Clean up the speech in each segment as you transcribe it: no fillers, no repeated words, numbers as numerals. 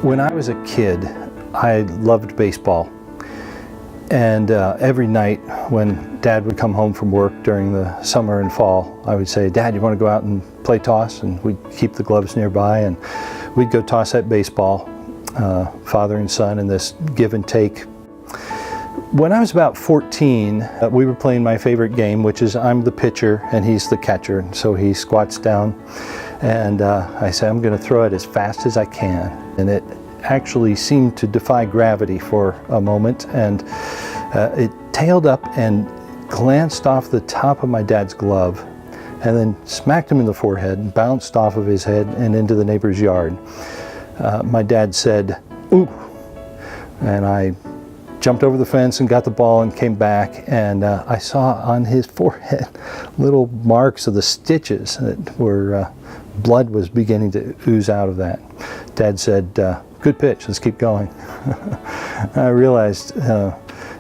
When I was a kid, I loved baseball. And every night when Dad would come home from work during the summer and fall, I would say, "Dad, you want to go out and play toss?" And we'd keep the gloves nearby and we'd go toss that baseball, father and son, in this give and take. When I was about 14, we were playing my favorite game, which is I'm the pitcher and he's the catcher. So he squats down and I say, "I'm going to throw it as fast as I can." And it actually seemed to defy gravity for a moment, and it tailed up and glanced off the top of my dad's glove and then smacked him in the forehead and bounced off of his head and into the neighbor's yard. My dad said, "Ooh," and I jumped over the fence and got the ball and came back, and I saw on his forehead little marks of the stitches that were blood was beginning to ooze out of that. Dad said, "Good pitch, let's keep going." I realized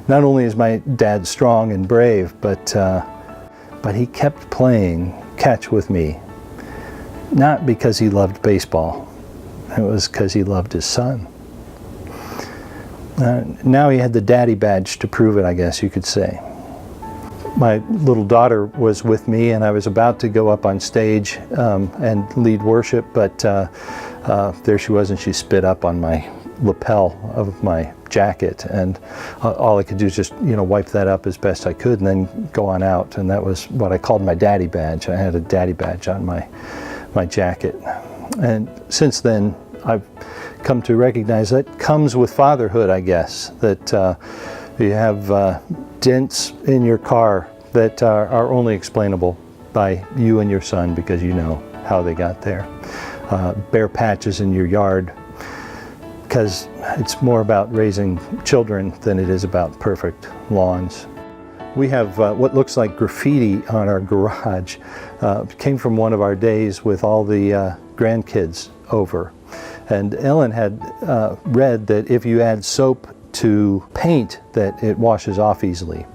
not only is my dad strong and brave, but he kept playing catch with me, not because he loved baseball. It was because he loved his son. Now he had the daddy badge to prove it, I guess you could say. My little daughter was with me, and I was about to go up on stage and lead worship, but there she was, and she spit up on my lapel of my jacket, and all I could do is just, wipe that up as best I could and then go on out. And that was what I called my daddy badge. I had a daddy badge on my jacket. And since then, I've come to recognize that comes with fatherhood, I guess, that you have dents in your car that are only explainable by you and your son, because you know how they got there. Bare patches in your yard, because it's more about raising children than it is about perfect lawns. We have what looks like graffiti on our garage. It came from one of our days with all the grandkids over. And Ellen had read that if you add soap to paint, that it washes off easily.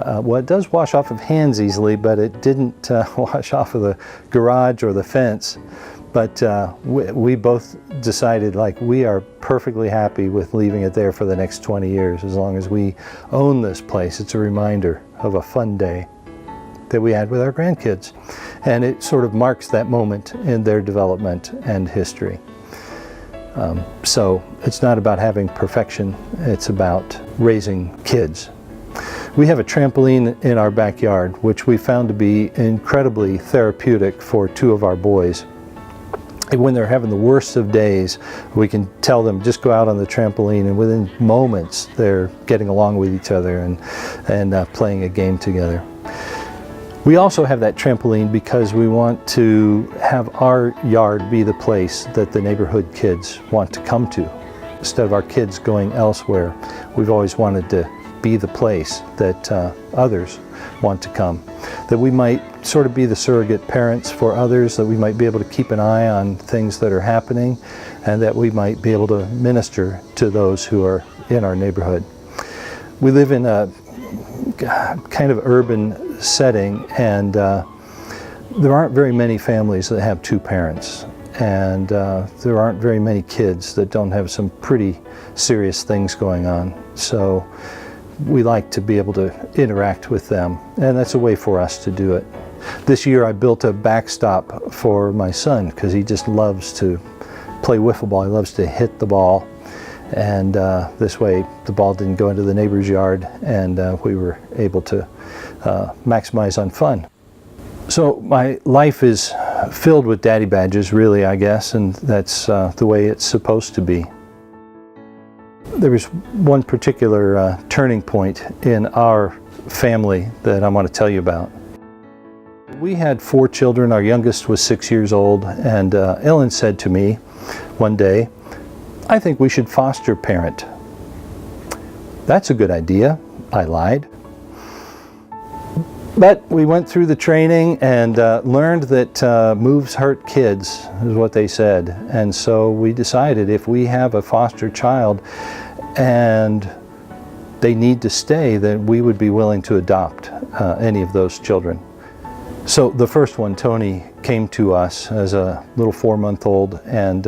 Well, it does wash off of hands easily, but it didn't wash off of the garage or the fence. But we both decided, we are perfectly happy with leaving it there for the next 20 years, as long as we own this place. It's a reminder of a fun day that we had with our grandkids. And it sort of marks that moment in their development and history. So it's not about having perfection, it's about raising kids. We have a trampoline in our backyard, which we found to be incredibly therapeutic for two of our boys. And when they're having the worst of days, we can tell them, just go out on the trampoline, and within moments they're getting along with each other and playing a game together. We also have that trampoline because we want to have our yard be the place that the neighborhood kids want to come to. Instead of our kids going elsewhere, we've always wanted to be the place that others want to come. That we might sort of be the surrogate parents for others, that we might be able to keep an eye on things that are happening, and that we might be able to minister to those who are in our neighborhood. We live in a kind of urban setting, and there aren't very many families that have two parents, and there aren't very many kids that don't have some pretty serious things going on. So we like to be able to interact with them, and that's a way for us to do it. This year I built a backstop for my son, because he just loves to play wiffle ball. He loves to hit the ball, and this way the ball didn't go into the neighbor's yard, and we were able to maximize on fun. So my life is filled with daddy badges, really, I guess, and that's the way it's supposed to be. There was one particular turning point in our family that I want to tell you about. We had 4 children. Our youngest was 6 years old, and Ellen said to me one day, "I think we should foster parent." "That's a good idea," I lied. But we went through the training and learned that moves hurt kids, is what they said. And so we decided, if we have a foster child and they need to stay, then we would be willing to adopt any of those children. So the first one, Tony, came to us as a little 4-month-old, and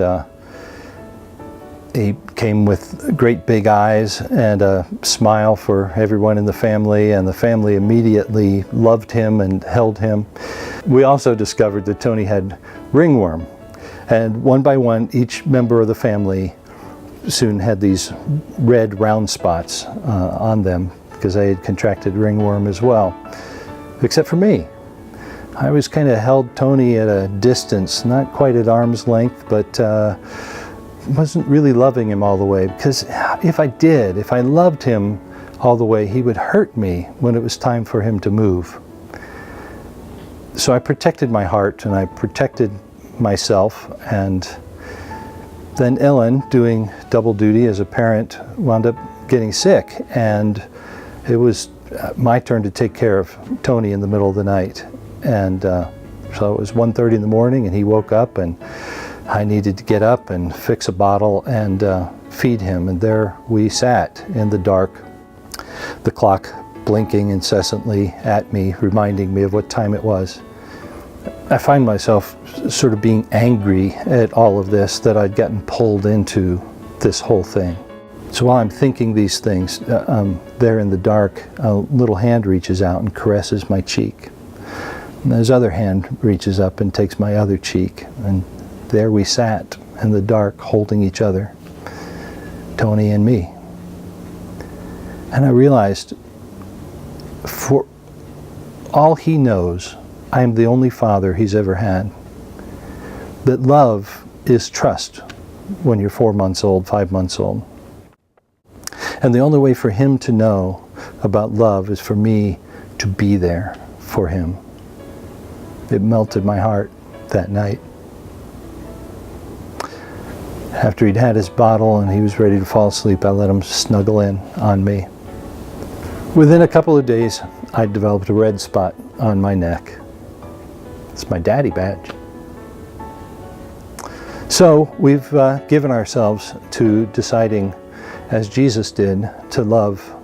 He came with great big eyes and a smile for everyone in the family, and the family immediately loved him and held him. We also discovered that Tony had ringworm, and one by one, each member of the family soon had these red round spots on them because they had contracted ringworm as well, except for me. I always kind of held Tony at a distance, not quite at arm's length, but wasn't really loving him all the way, because if I loved him all the way, he would hurt me when it was time for him to move. So I protected my heart and I protected myself, and then Ellen, doing double duty as a parent, wound up getting sick, and it was my turn to take care of Tony in the middle of the night. And so it was 1:30 in the morning, and he woke up, and I needed to get up and fix a bottle and feed him, and there we sat in the dark, the clock blinking incessantly at me, reminding me of what time it was. I find myself sort of being angry at all of this, that I'd gotten pulled into this whole thing. So while I'm thinking these things, there in the dark, a little hand reaches out and caresses my cheek. And his other hand reaches up and takes my other cheek, and there we sat in the dark, holding each other, Tony and me. And I realized, for all he knows, I am the only father he's ever had. That love is trust when you're 4 months old, 5 months old. And the only way for him to know about love is for me to be there for him. It melted my heart that night. After he'd had his bottle and he was ready to fall asleep, I let him snuggle in on me. Within a couple of days, I developed a red spot on my neck. It's my daddy badge. So we've given ourselves to deciding, as Jesus did, to love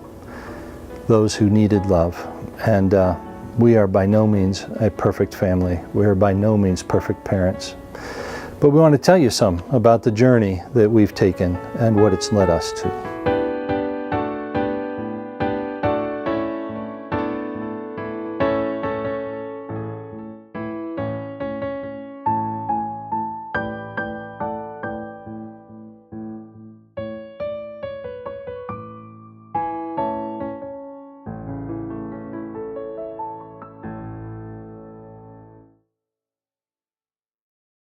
those who needed love. And we are by no means a perfect family. We are by no means perfect parents. But we want to tell you some about the journey that we've taken and what it's led us to.